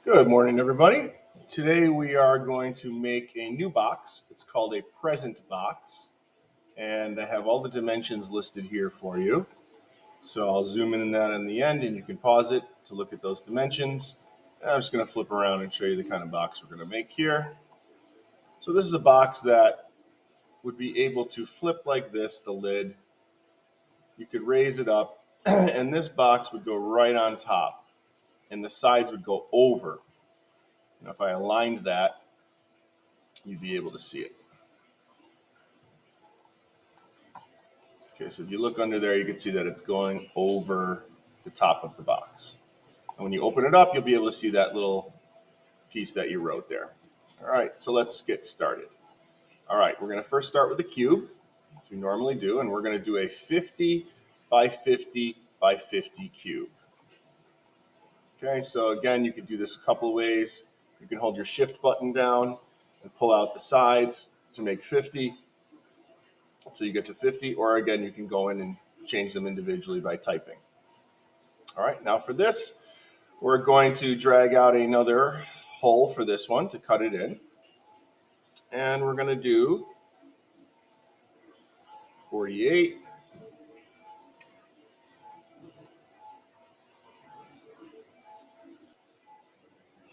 Good morning, everybody. Today we are going to make a new box. It's called a present box, and I have all the dimensions listed here for you. So I'll zoom in on that in the end, and you can pause it to look at those dimensions. And I'm just going to flip around and show you the kind of box we're going to make here. So this is a box that would be able to flip like this, the lid. You could raise it up, and this box would go right on top, and the sides would go over. Now, if I aligned that, you'd be able to see it. Okay, so if you look under there, you can see that it's going over the top of the box. And when you open it up, you'll be able to see that little piece that you wrote there. All right, so let's get started. All right, we're going to first start with the cube, as we normally do, and we're going to do a 50 by 50 by 50 cube. Okay, so again, you can do this a couple of ways. You can hold your shift button down and pull out the sides to make 50. So you get to 50, or again, you can go in and change them individually by typing. All right, now for this, we're going to drag out another hole for this one to cut it in. And we're going to do 48.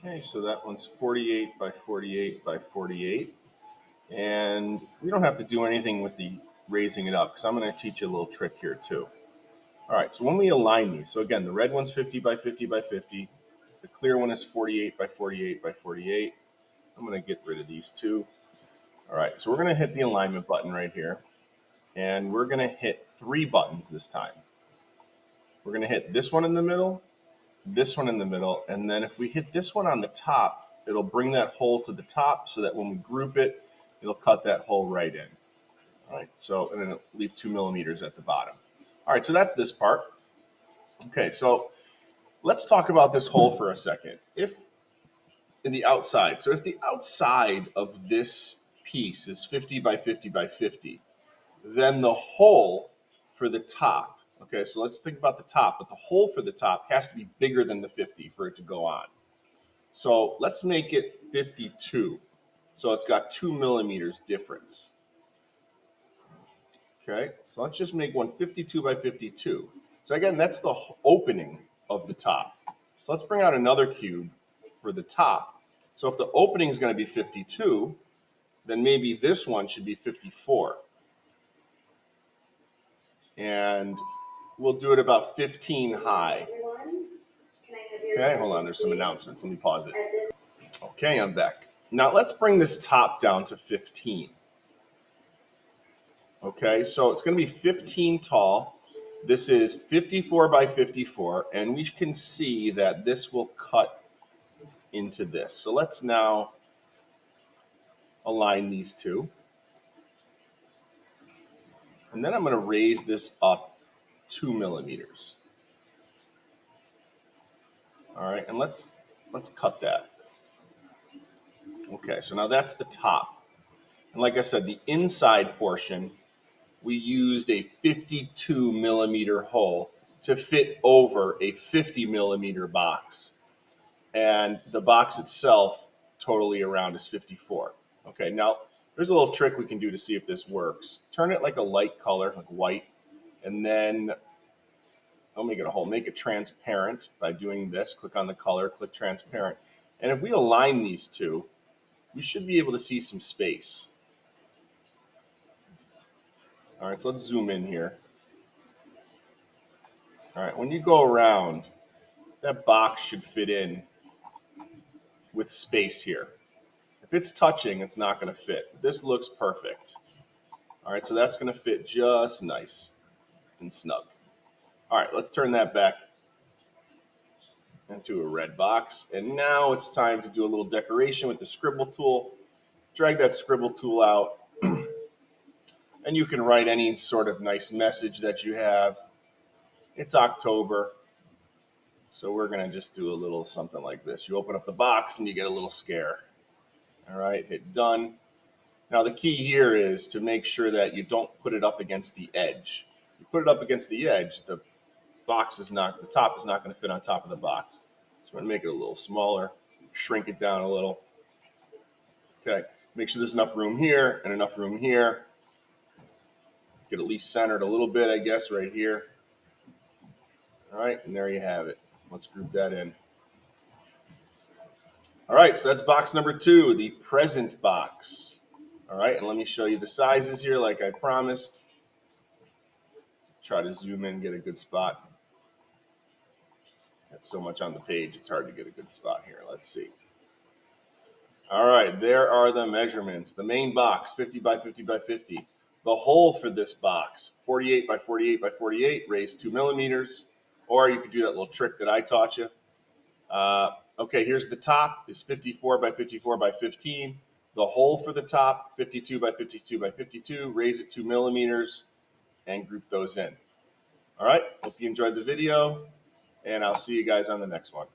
Okay, so that one's 48 by 48 by 48. And we don't have to do anything with the raising it up because I'm going to teach you a little trick here too. All right, so when we align these, so again, the red one's 50 by 50 by 50. The clear one is 48 by 48 by 48. I'm going to get rid of these two. All right, so we're going to hit the alignment button right here. And we're going to hit 3 buttons this time. We're going to hit this one in the middle, this one in the middle, and then if we hit this one on the top, it'll bring that hole to the top so that when we group it, it'll cut that hole right in. All right, so, and then it'll leave 2 millimeters at the bottom. All right, so that's this part. Okay, so let's talk about this hole for a second. If in the outside, so if the outside of this piece is 50 by 50 by 50, then the hole for the top, okay, so let's think about the top, but the hole for the top has to be bigger than the 50 for it to go on. So let's make it 52. So it's got 2 millimeters difference. Okay, so let's just make one 52 by 52. So again, that's the opening of the top. So let's bring out another cube for the top. So if the opening is going to be 52, then maybe this one should be 54. And we'll do it about 15 high. Okay, hold on, there's some announcements. Let me pause it. Okay, I'm back. Now let's bring this top down to 15. Okay, so it's going to be 15 tall. This is 54 by 54, and we can see that this will cut into this. So let's now align these two. And then I'm going to raise this up 2 millimeters. All right, and let's cut that. Okay, so now that's the top. And like I said, the inside portion, we used a 52 millimeter hole to fit over a 50 millimeter box. And the box itself, totally around, is 54. Okay, now there's a little trick we can do to see if this works. Turn it like a light color, like white, and then I'll make it a hole. Make it transparent by doing this. Click on the color, click transparent. And if we align these two, we should be able to see some space. All right, so let's zoom in here. All right, when you go around, that box should fit in with space here. If it's touching, it's not going to fit. This looks perfect. All right, so that's going to fit just nice and snug. All right, let's turn that back into a red box. And now it's time to do a little decoration with the scribble tool. Drag that scribble tool out, and you can write any sort of nice message that you have. It's October, so we're going to just do a little something like this. You open up the box and you get a little scare. All right, hit done. Now the key here is to make sure that you don't put it up against the edge. You put it up against the edge, the top is not going to fit on top of the box. So we're going to make it a little smaller. shrink it down a little. Okay, make sure there's enough room here and enough room here. Get at least centered a little bit, I guess, right here. All right, and there you have it. Let's group that in. All right, so that's box number 2, the present box. All right, and let me show you the sizes here like I promised. Try to zoom in, get a good spot. Got so much on the page, it's hard to get a good spot here. Let's see. All right, there are the measurements. The main box, 50 by 50 by 50. The hole for this box, 48 by 48 by 48, raised 2 millimeters. Or you could do that little trick that I taught you. Okay, here's the top, is 54 by 54 by 15. The hole for the top, 52 by 52 by 52, raise it 2 millimeters, and group those in. All right, hope you enjoyed the video, and I'll see you guys on the next one.